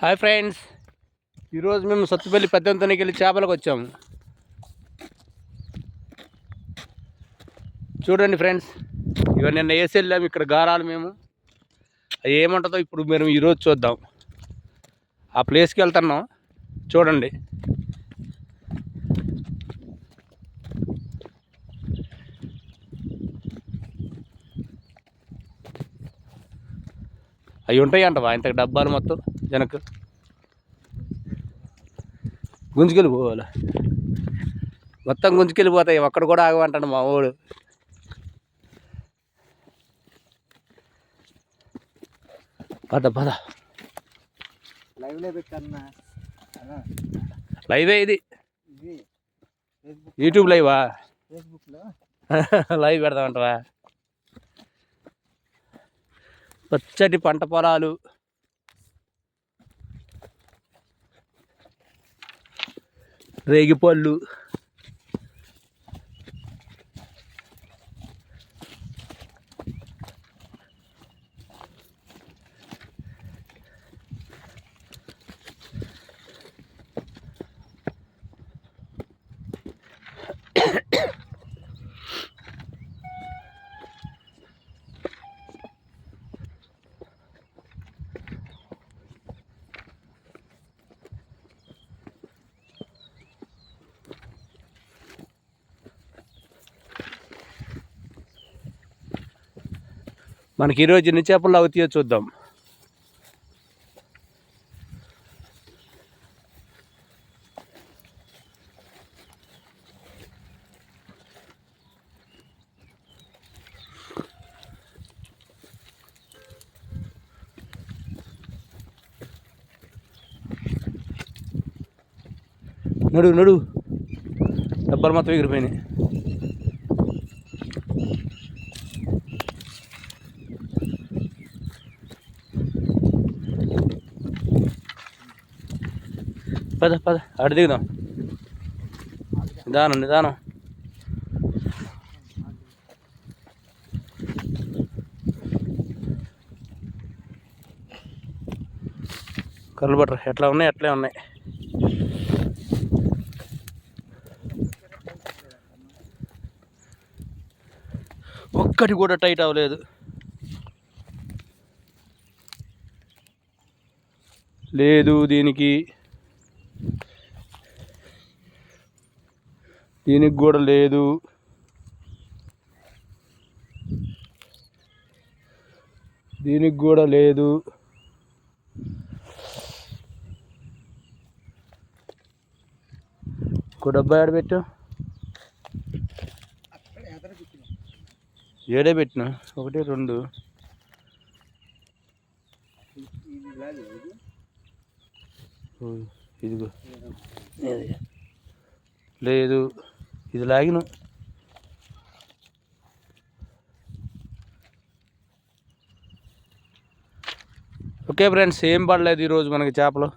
Hi friends, ఈరోజు మేము సత్తుపల్లి పెద్దంతనికి వెళ్ళి చేపలకు వచ్చాము. చూడండి ఫ్రెండ్స్, ఇక నిన్న వేసి వెళ్ళాము. ఇక్కడ గారాలు మేము అది ఏముంటుందో ఇప్పుడు మేము ఈరోజు చూద్దాం. ఆ ప్లేస్కి వెళ్తున్నాం, చూడండి. అవి ఉంటాయి అంటవా ఇంతకు డబ్బాలు మొత్తం జనకు గుంజుకెళ్ళిపోవాలి, మొత్తం గుంజుకెళ్ళిపోతాయి. ఒక్కడ కూడా ఆగమంటాడు మా వాడు. పద పద, లైవే ఇది. యూట్యూబ్ లైవా? లైవ్ పెడతామంటావా? పచ్చటి పంట పొలాలు, రేగిపళ్ళు, మనకి ఈరోజు ఎన్ని చేపలు అవుతాయో చూద్దాం. నడు నడు, డబ్బాలు మొత్తం ఎగిరిపోయినాయి. పద పద, అటు దిగుదాం. నిదానం నిదానం. కళ్ళు పట్టరు, ఎట్లా ఉన్నాయి అట్లే ఉన్నాయి. ఒక్కటి కూడా టైట్ అవ్వలేదు. లేదు దీనికి కూడా లేదు. దీనికి కూడా లేదు. ఇంకో డబ్బా ఏడ పెట్టు, ఏడే పెట్టినా, ఒకటి రెండు. ఇదిగో లేదు, ఇది లాగిన. ఓకే ఫ్రెండ్స్, ఏం పడలేదు ఈరోజు మనకి చేపలు.